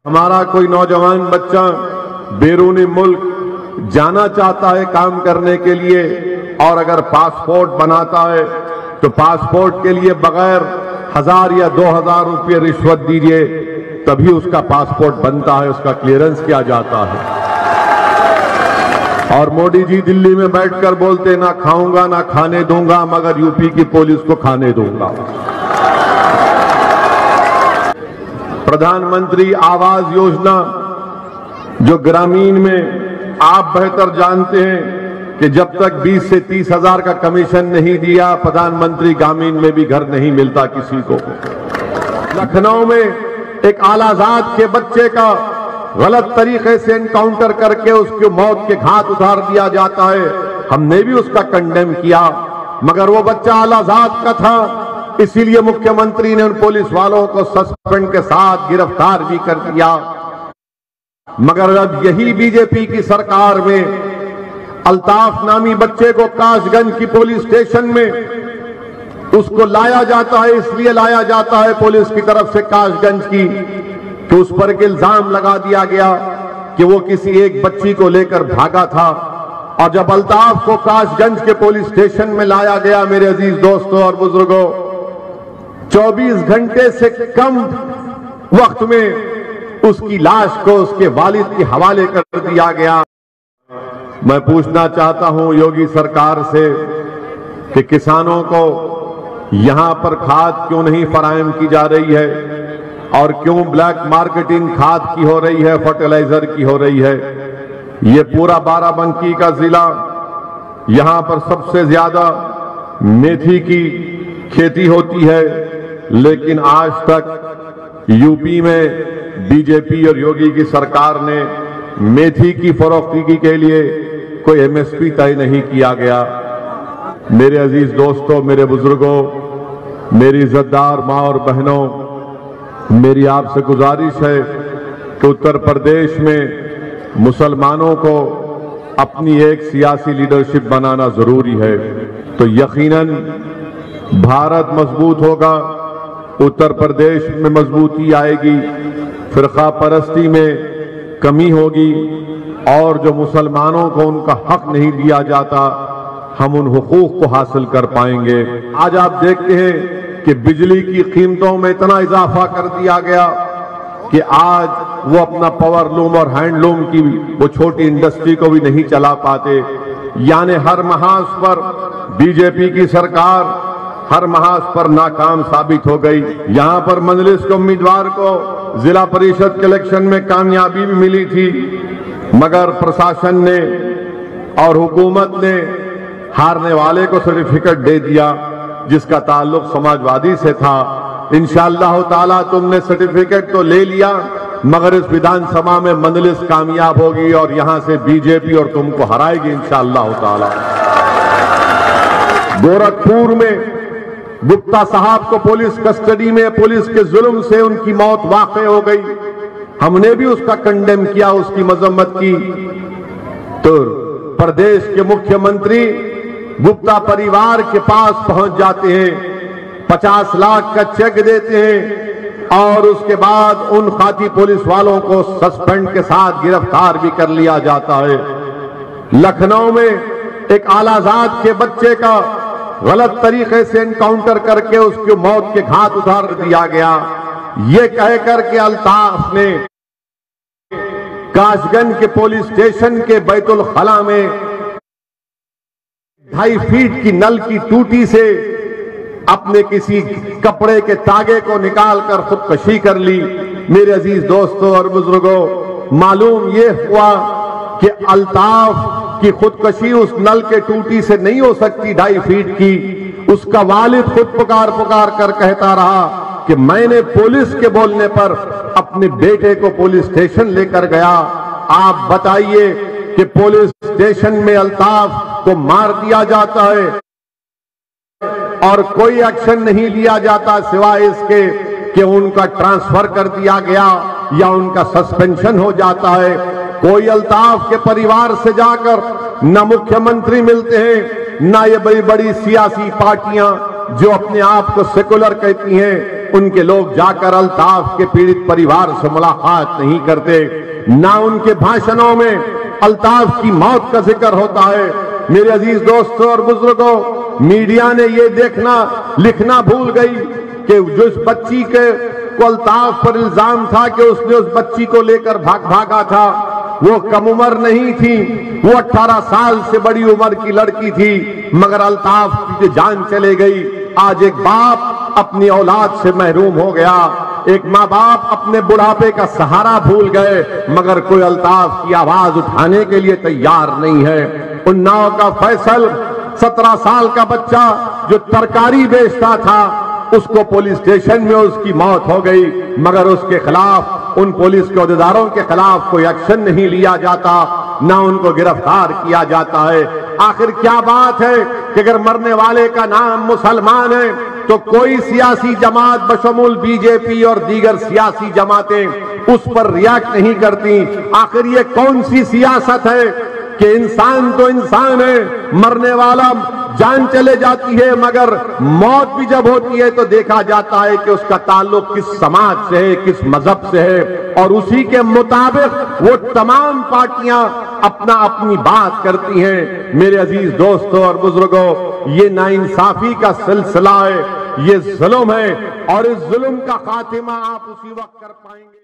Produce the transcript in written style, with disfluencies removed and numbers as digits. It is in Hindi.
हमारा कोई नौजवान बच्चा बैरूनी मुल्क जाना चाहता है काम करने के लिए और अगर पासपोर्ट बनाता है तो पासपोर्ट के लिए बगैर 1000 या 2000 रुपये रिश्वत दीजिए तभी उसका पासपोर्ट बनता है, उसका क्लियरेंस किया जाता है। और मोदी जी दिल्ली में बैठकर बोलते ना खाऊंगा ना खाने दूंगा मगर यूपी की पुलिस को खाने दूंगा। प्रधानमंत्री आवास योजना जो ग्रामीण में आप बेहतर जानते हैं कि जब तक 20 से 30 हजार का कमीशन नहीं दिया प्रधानमंत्री ग्रामीण में भी घर नहीं मिलता किसी को। लखनऊ में एक आलाजाद के बच्चे का गलत तरीके से एनकाउंटर करके उसकी मौत के घाट उतार दिया जाता है। हमने भी उसका कंडेम किया मगर वो बच्चा आलाजाद का था, इसीलिए मुख्यमंत्री ने उन पुलिस वालों को सस्पेंड के साथ गिरफ्तार भी कर दिया। मगर अब यही बीजेपी की सरकार में अल्ताफ नामी बच्चे को कासगंज की पुलिस स्टेशन में उसको लाया जाता है, इसलिए लाया जाता है पुलिस की तरफ से कासगंज की कि उस पर एक इल्जाम लगा दिया गया कि वो किसी एक बच्ची को लेकर भागा था। और जब अल्ताफ को कासगंज के पुलिस स्टेशन में लाया गया मेरे अजीज दोस्तों और बुजुर्गों, 24 घंटे से कम वक्त में उसकी लाश को उसके वालिद के हवाले कर दिया गया। मैं पूछना चाहता हूं योगी सरकार से कि किसानों को यहां पर खाद क्यों नहीं फराहम की जा रही है और क्यों ब्लैक मार्केटिंग खाद की हो रही है, फर्टिलाइजर की हो रही है। ये पूरा बाराबंकी का जिला, यहां पर सबसे ज्यादा मेथी की खेती होती है, लेकिन आज तक यूपी में बीजेपी और योगी की सरकार ने मेथी की फरोख्ती के लिए कोई एमएसपी तय नहीं किया गया। मेरे अजीज दोस्तों, मेरे बुजुर्गों, मेरी इज्जतदार मां और बहनों, मेरी आपसे गुजारिश है कि उत्तर प्रदेश में मुसलमानों को अपनी एक सियासी लीडरशिप बनाना जरूरी है, तो यकीनन भारत मजबूत होगा, उत्तर प्रदेश में मजबूती आएगी, फिरका परस्ती में कमी होगी और जो मुसलमानों को उनका हक नहीं दिया जाता हम उन हुकूक को हासिल कर पाएंगे। आज आप देखते हैं कि बिजली की कीमतों में इतना इजाफा कर दिया गया कि आज वो अपना पावरलूम और हैंडलूम की वो छोटी इंडस्ट्री को भी नहीं चला पाते। यानी हर महाज पर बीजेपी की सरकार हर महाज पर नाकाम साबित हो गई। यहां पर मजलिस के उम्मीदवार को जिला परिषद के इलेक्शन में कामयाबी भी मिली थी, मगर प्रशासन ने और हुकूमत ने हारने वाले को सर्टिफिकेट दे दिया जिसका ताल्लुक समाजवादी से था। इंशाअल्लाह ताला तुमने सर्टिफिकेट तो ले लिया मगर इस विधानसभा में मजलिस कामयाब होगी और यहां से बीजेपी और तुमको हराएगी इंशाअल्लाह ताला। गोरखपुर में गुप्ता साहब को पुलिस कस्टडी में पुलिस के जुल्म से उनकी मौत वाक़ई हो गई, हमने भी उसका कंडेम किया, उसकी मजम्मत की। तो प्रदेश के मुख्यमंत्री गुप्ता परिवार के पास पहुंच जाते हैं, 50 लाख का चेक देते हैं और उसके बाद उन खाती पुलिस वालों को सस्पेंड के साथ गिरफ्तार भी कर लिया जाता है। लखनऊ में एक आलाजाद के बच्चे का गलत तरीके से एनकाउंटर करके उसकी मौत के घाट उतार दिया गया। ये कहकर के अल्ताफ ने कासगंज के पुलिस स्टेशन के बैतुल खला में 2.5 फीट की नल की टूटी से अपने किसी कपड़े के तागे को निकालकर खुदकशी कर ली। मेरे अजीज दोस्तों और बुजुर्गों, मालूम यह हुआ कि अल्ताफ की खुदकशी उस नल के टूटी से नहीं हो सकती 2.5 फीट की। उसका वालिद खुद पुकार पुकार कर कहता रहा कि मैंने पुलिस के बोलने पर अपने बेटे को पुलिस स्टेशन लेकर गया। आप बताइए कि पुलिस स्टेशन में अल्ताफ को मार दिया जाता है और कोई एक्शन नहीं लिया जाता सिवाय इसके कि उनका ट्रांसफर कर दिया गया या उनका सस्पेंशन हो जाता है। कोई अल्ताफ के परिवार से जाकर न मुख्यमंत्री मिलते हैं, न ये बड़ी बड़ी सियासी पार्टियां जो अपने आप को सेकुलर कहती हैं, उनके लोग जाकर अल्ताफ के पीड़ित परिवार से मुलाकात नहीं करते, ना उनके भाषणों में अल्ताफ की मौत का जिक्र होता है। मेरे अजीज दोस्तों और बुजुर्गों, मीडिया ने ये देखना लिखना भूल गई कि जो इस बच्ची के को अल्ताफ पर इल्जाम था कि उसने उस बच्ची को लेकर भागा था, वो कम उम्र नहीं थी, वो 18 साल से बड़ी उम्र की लड़की थी, मगर अल्ताफ की जान चले गई। आज एक बाप अपनी औलाद से महरूम हो गया, एक माँ बाप अपने बुढ़ापे का सहारा भूल गए, मगर कोई अल्ताफ की आवाज उठाने के लिए तैयार नहीं है। उन्नाव का फैसल 17 साल का बच्चा जो तरकारी बेचता था, उसको पुलिस स्टेशन में उसकी मौत हो गई, मगर उसके खिलाफ उन पुलिस के अहदेदारों के खिलाफ कोई एक्शन नहीं लिया जाता, ना उनको गिरफ्तार किया जाता है। आखिर क्या बात है कि अगर मरने वाले का नाम मुसलमान है तो कोई सियासी जमात बशमूल बीजेपी और दीगर सियासी जमातें उस पर रिएक्ट नहीं करती? आखिर ये कौन सी सियासत है कि इंसान तो इंसान है, मरने वाला जान चले जाती है, मगर मौत भी जब होती है तो देखा जाता है कि उसका ताल्लुक किस समाज से है, किस मजहब से है, और उसी के मुताबिक वो तमाम पार्टियां अपनी बात करती हैं। मेरे अजीज दोस्तों और बुजुर्गों, ये नाइंसाफी का सिलसिला है, ये जुल्म है, और इस जुल्म का खात्मा आप उसी वक्त कर पाएंगे।